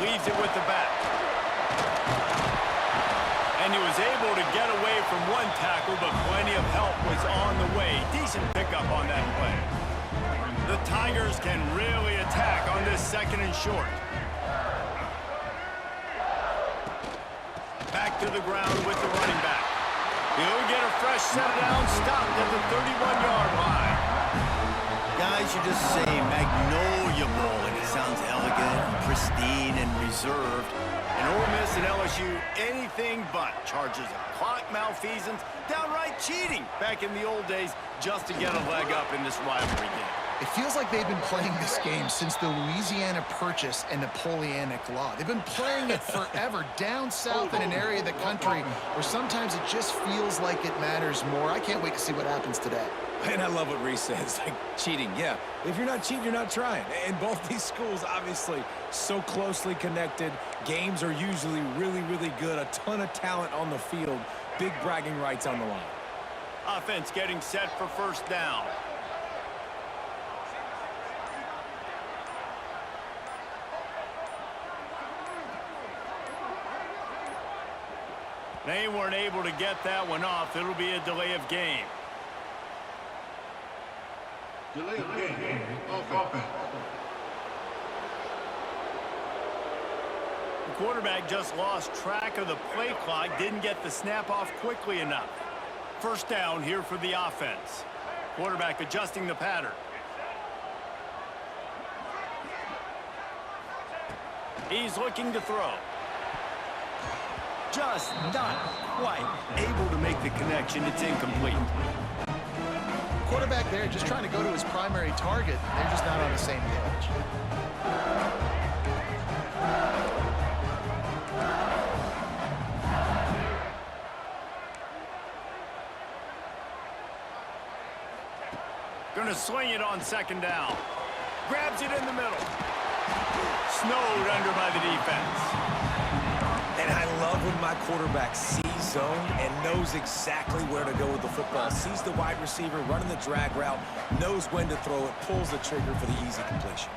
leaves it with the back. And he was able to get away from one tackle, but plenty of help was on the way. Decent pickup on that play. The Tigers can really attack on this 2nd and short. Back to the ground with the running back. He'll get a fresh set down, stopped at the 31-yard line. Guys, you just say Magnolia Bowl, and it sounds elegant, pristine, and reserved. And Ole Miss and LSU, anything but. Charges of clock malfeasance, downright cheating back in the old days just to get a leg up in this rivalry game. It feels like they've been playing this game since the Louisiana Purchase and Napoleonic Law. They've been playing it forever down south in an area of the country where sometimes it just feels like it matters more. I can't wait to see what happens today. And I love what Reese says, like cheating. Yeah, if you're not cheating, you're not trying. And both these schools, obviously, so closely connected. Games are usually really, really good. A ton of talent on the field. Big bragging rights on the line. Offense getting set for 1st down. They weren't able to get that one off. It'll be a delay of game. Delay of game. Offense. The quarterback just lost track of the play clock, didn't get the snap off quickly enough. 1st down here for the offense. Quarterback adjusting the pattern. He's looking to throw. Just not quite able to make the connection. It's incomplete. Quarterback there just trying to go to his primary target. They're just not on the same page. Gonna swing it on 2nd down. Grabs it in the middle. Snowed under by the defense. And I love when my quarterback sees zone and knows exactly where to go with the football. Sees the wide receiver running the drag route, knows when to throw it, pulls the trigger for the easy completion.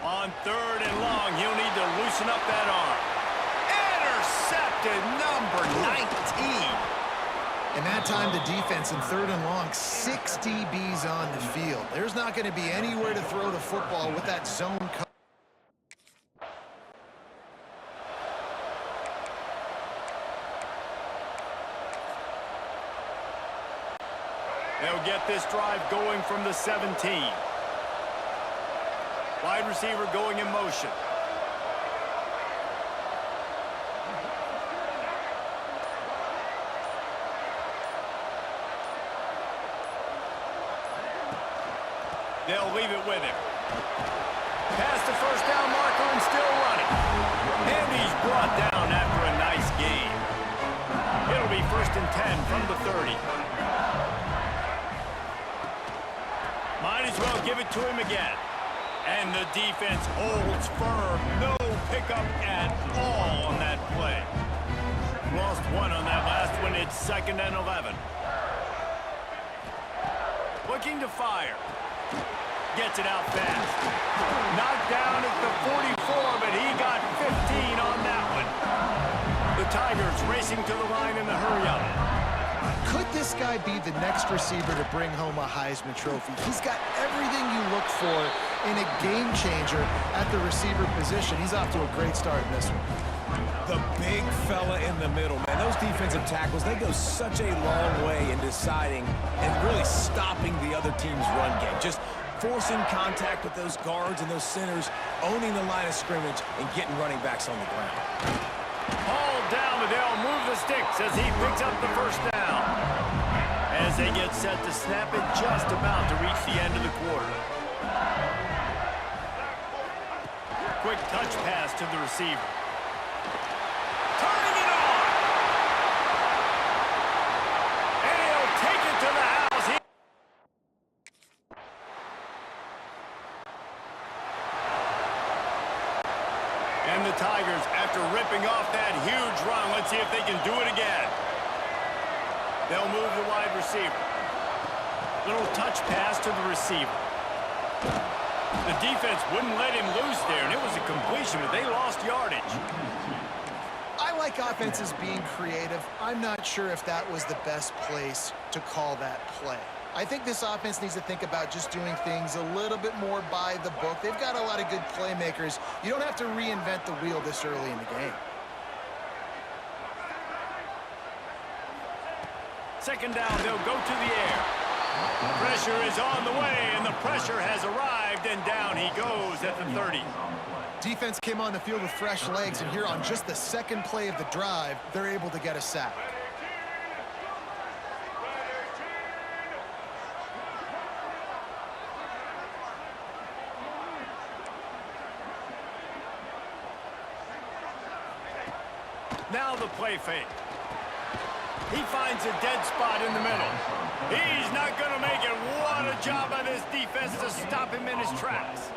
On 3rd and long, he'll need to loosen up that arm. Intercepted, number 19. And that time the defense in 3rd and long, 6 DBs on the field. There's not going to be anywhere to throw the football with that zone coverage. They'll get this drive going from the 17. Wide receiver going in motion. They'll leave it with him. Past the 1st down marker and still running. And he's brought down after a nice gain. It'll be 1st and 10 from the 30. Might as well give it to him again. And the defense holds firm. No pickup at all on that play. Lost one on that last one. It's 2nd and 11. Looking to fire. Gets it out fast. Knocked down at the 44, but he got 15 on that one. The Tigers racing to the line in the hurry-up. Could this guy be the next receiver to bring home a Heisman Trophy? He's got everything you look for in a game changer at the receiver position. He's off to a great start in this one. The big fella in the middle, man. Those defensive tackles, they go such a long way in deciding and really stopping the other team's run game. Just forcing contact with those guards and those centers, owning the line of scrimmage, and getting running backs on the ground. All down, but they'll move the sticks as he picks up the 1st down. As they get set to snap it, just about to reach the end of the quarter. Quick touch pass to the receiver. Turning it on! And he'll take it to the house. And the Tigers, after ripping off that huge run, let's see if they can do it again. They'll move the wide receiver. Little touch pass to the receiver. The defense wouldn't let him loose there, and it was a completion, but they lost yardage. I like offenses being creative. I'm not sure if that was the best place to call that play. I think this offense needs to think about just doing things a little bit more by the book. They've got a lot of good playmakers. You don't have to reinvent the wheel this early in the game. Second down, they'll go to the air. Pressure is on the way, and the pressure has arrived, and down he goes at the 30. Defense came on the field with fresh legs, and here on just the second play of the drive, they're able to get a sack. Now the play fake. He finds a dead spot in the middle. He's not going to make it. What a job by this defense to stop him in his tracks.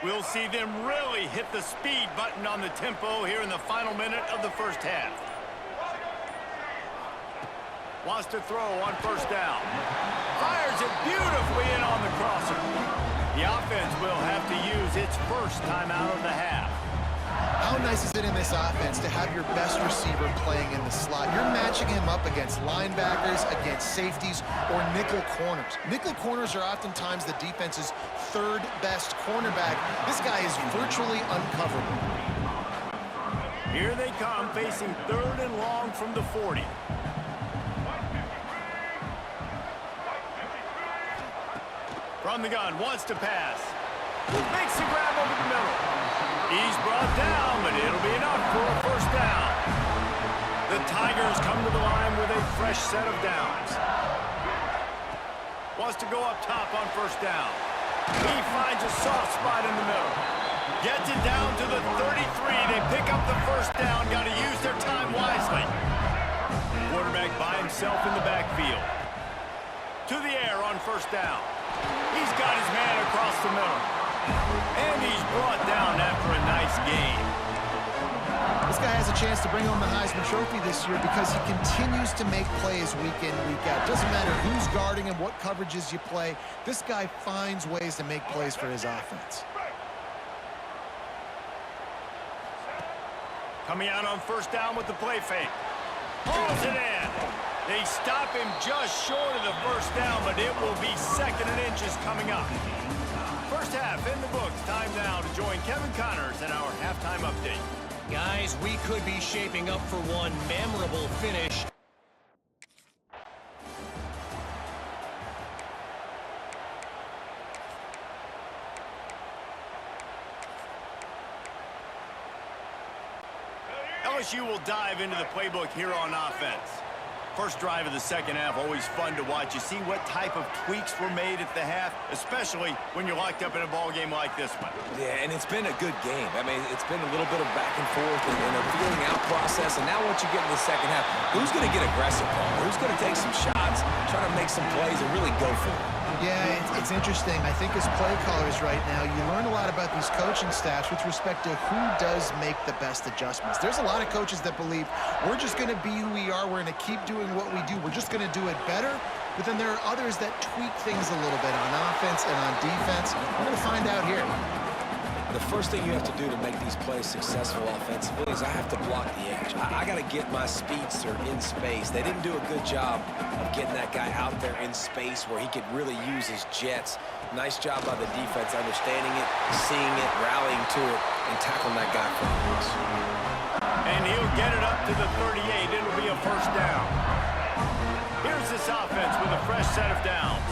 We'll see them really hit the speed button on the tempo here in the final minute of the first half. Wants to throw on first down. Fires it beautifully in on the crosser. The offense will have to use its first timeout of the half. How nice is it in this offense to have your best receiver playing in the slot? You're matching him up against linebackers, against safeties, or nickel corners. Nickel corners are oftentimes the defense's third best cornerback. This guy is virtually uncoverable. Here they come, facing third and long from the 40. From the gun, wants to pass. Makes the grab over the middle. He's brought down, but it'll be enough for a first down. The Tigers come to the line with a fresh set of downs. Wants to go up top on first down. He finds a soft spot in the middle. Gets it down to the 33. They pick up the first down. Got to use their time wisely. Quarterback by himself in the backfield. To the air on first down. He's got his man across the middle. And he's brought down after a nice game. This guy has a chance to bring home the Heisman Trophy this year because he continues to make plays week in, week out. Doesn't matter who's guarding him, what coverages you play. This guy finds ways to make plays for his offense. Coming out on first down with the play fake. Hauls it in. They stop him just short of the first down, but it will be second and inches coming up. First half in the books. Time now to join Kevin Connors in our halftime update. Guys, we could be shaping up for one memorable finish. LSU will dive into the playbook here on offense. First drive of the second half, always fun to watch. You see what type of tweaks were made at the half, especially when you're locked up in a ball game like this one. Yeah, and it's been a good game. I mean, it's been a little bit of back and forth and a feeling out process. And now once you get in the second half, who's going to get aggressive, Paul? Who's going to take some shots, try to make some plays, and really go for it? Yeah, it's interesting. I think as play callers right now, you learn a lot about these coaching staffs with respect to who does make the best adjustments. There's a lot of coaches that believe we're just going to be who we are. We're going to keep doing what we do. We're just going to do it better. But then there are others that tweak things a little bit on offense and on defense. We're going to find out here. The first thing you have to do to make these plays successful offensively is I have to block the edge. I got to get my speedster in space. They didn't do a good job of getting that guy out there in space where he could really use his jets. Nice job by the defense understanding it, seeing it, rallying to it, and tackling that guy for the And he'll get it up to the 38. It'll be a first down. Here's this offense with a fresh set of downs.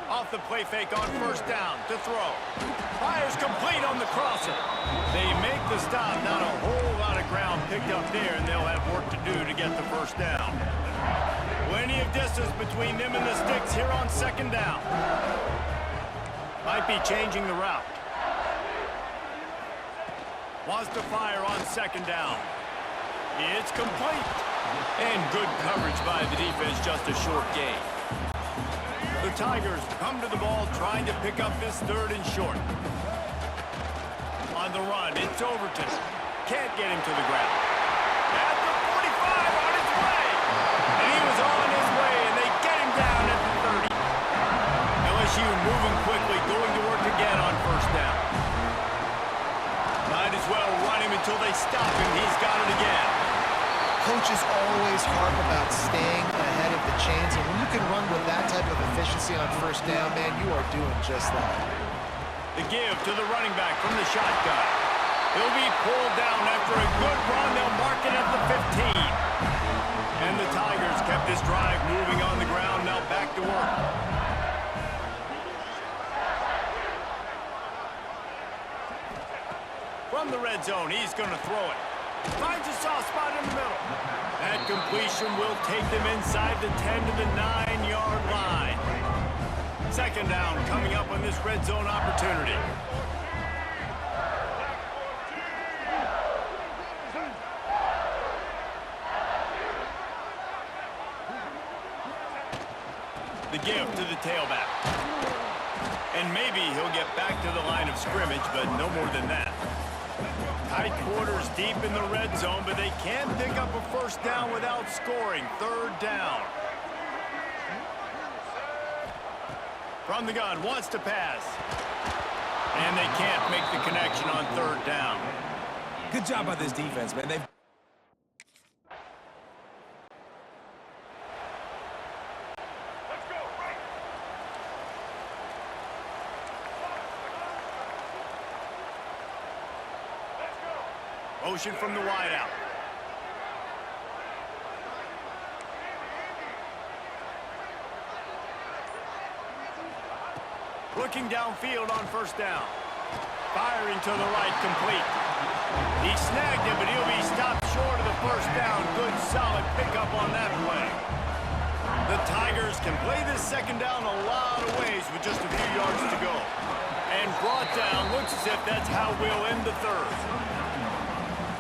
Off the play fake on first down to throw. Fires complete on the crosser. They make the stop. Not a whole lot of ground picked up there, and they'll have work to do to get the first down. Plenty of distance between them and the sticks here on second down. Might be changing the route. Wants to fire on second down. It's complete. And good coverage by the defense, just a short gain. The Tigers come to the ball trying to pick up this 3rd and short. On the run, it's Overton. Can't get him to the ground. At the 45, on his way. And he was on his way, and they get him down at the 30. LSU moving quickly, going to work again on 1st down. Might as well run him until they stop him. He's got it again. Coaches always harp about staying ahead of the chains, and when you can run with that type of efficiency on 1st down, man, you are doing just that. The give to the running back from the shotgun. He'll be pulled down after a good run. They'll mark it at the 15. And the Tigers kept this drive moving on the ground. Now back to work. From the red zone, he's going to throw it. Finds a soft spot in the middle. That completion will take them inside the 10 to the 9-yard line. 2nd down coming up on this red zone opportunity. The give to the tailback. And maybe he'll get back to the line of scrimmage, but no more than that. Tight quarters deep in the red zone, but they can't pick up a 1st down without scoring. 3rd down. From the gun, wants to pass. And they can't make the connection on 3rd down. Good job by this defense, man. They've motion from the wideout. Looking downfield on 1st down. Firing to the right, complete. He snagged it, but he'll be stopped short of the 1st down. Good, solid pickup on that play. The Tigers can play this 2nd down a lot of ways with just a few yards to go. And brought down. Looks as if that's how we'll end the 3rd.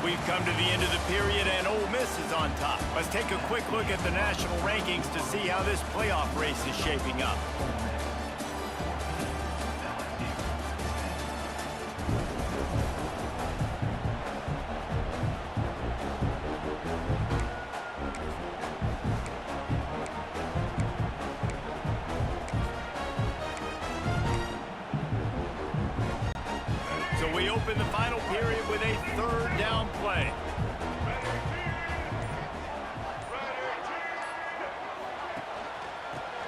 We've come to the end of the period, and Ole Miss is on top. Let's take a quick look at the national rankings to see how this playoff race is shaping up. So we open the final period with a 3rd down play.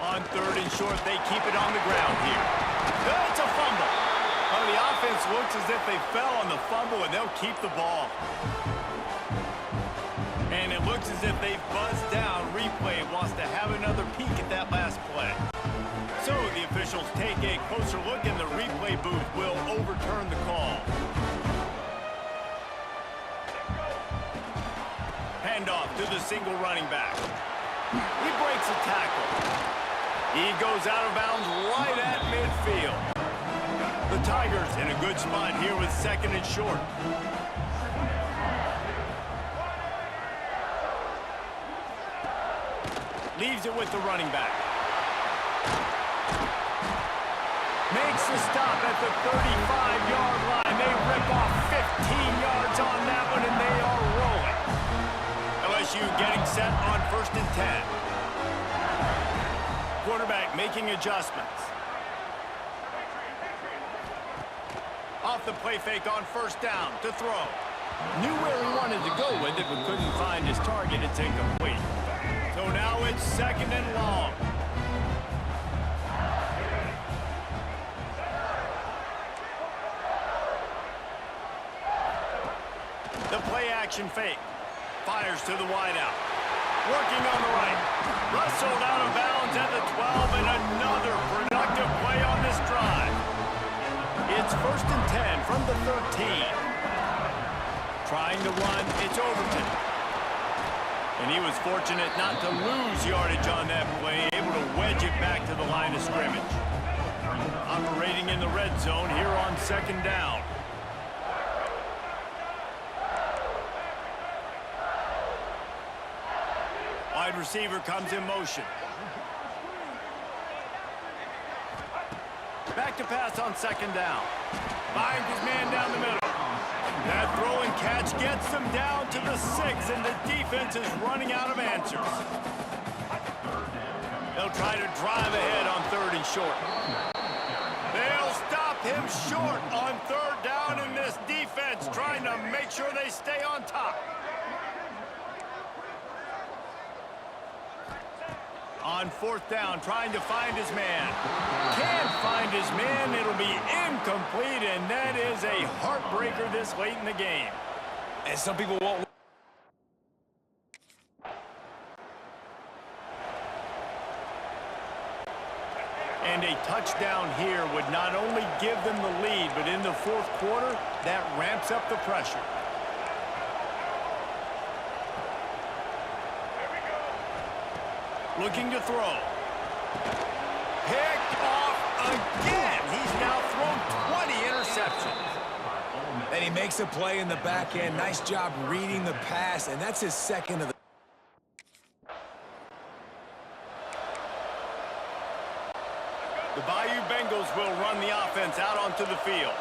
On 3rd and short, they keep it on the ground here. It's a fumble. Well, the offense looks as if they fell on the fumble, and they'll keep the ball. And it looks as if they've buzzed down. Replay wants to have another peek at that last play. So the officials take a closer look, and the replay booth will overturn the call. Handoff to the single running back. He breaks a tackle. He goes out of bounds right at midfield. The Tigers in a good spot here with 2nd and short. Leaves it with the running back. Makes the stop at the 35-yard line. They rip off 15 yards on that one, and they are rolling. LSU getting set on 1st and 10. Quarterback making adjustments. Off the play fake on 1st down to throw. Knew where he wanted to go with it, but couldn't find his target. It's incomplete. So now it's 2nd and long. The play action fake. Fires to the wideout. Working on the right. Rustled out of bounds at the 12, and another productive play on this drive. It's 1st and 10 from the 13. Trying to run, it's Overton. And he was fortunate not to lose yardage on that play, able to wedge it back to the line of scrimmage. Operating in the red zone here on 2nd down. Wide receiver comes in motion. Back to pass on second down. Finds his man down the middle. That throw and catch gets them down to the 6, and the defense is running out of answers. They'll try to drive ahead on 3rd and short. They'll stop him short on 3rd down, and this defense trying to make sure they stay on top. On 4th down, trying to find his man. Can't find his man. It'll be incomplete, and that is a heartbreaker this late in the game. And some people won't. And a touchdown here would not only give them the lead, but in the 4th quarter, that ramps up the pressure. Looking to throw. Picked off again. He's now thrown 20 interceptions. And he makes a play in the back end. Nice job reading the pass, and that's his 2nd of the... The Bayou Bengals will run the offense out onto the field.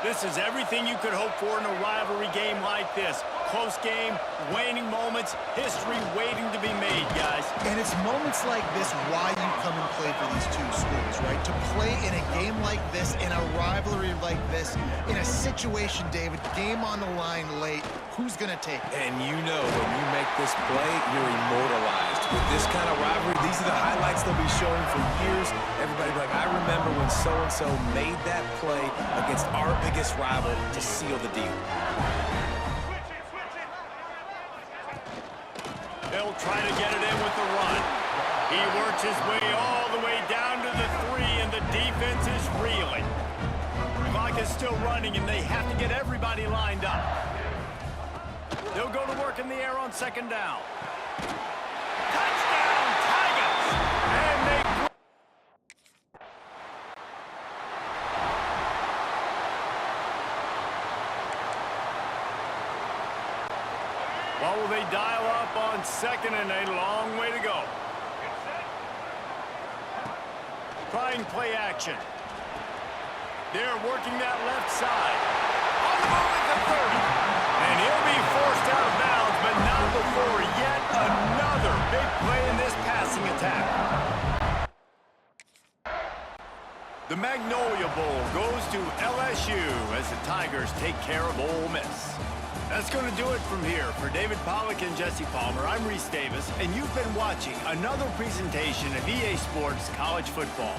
This is everything you could hope for in a rivalry game like this. Close game, waning moments, history waiting to be made, guys. And it's moments like this why you come and play for these two schools, right? To play in a game like this, in a rivalry like this, in a situation, David, game on the line late, who's going to take it? And you know when you make this play, you're immortalized. With this kind of rivalry, these are the highlights they'll be showing for years. Everybody be like, I remember when so-and-so made that play against our biggest rival to seal the deal. They'll try to get it in with the run. He works his way all the way down to the 3, and the defense is reeling. The clock is still running, and they have to get everybody lined up. They'll go to work in the air on 2nd down. Touchdown, Tigers! And they... What will they dial up on 2nd and a long way to go? Trying play action. They're working that left side. On the move at the 30. And he'll be forced out of bounds, but not before yet another big play in this passing attack. The Magnolia Bowl goes to LSU as the Tigers take care of Ole Miss. That's going to do it from here. For David Pollack and Jesse Palmer, I'm Reese Davis, and you've been watching another presentation of EA Sports College Football.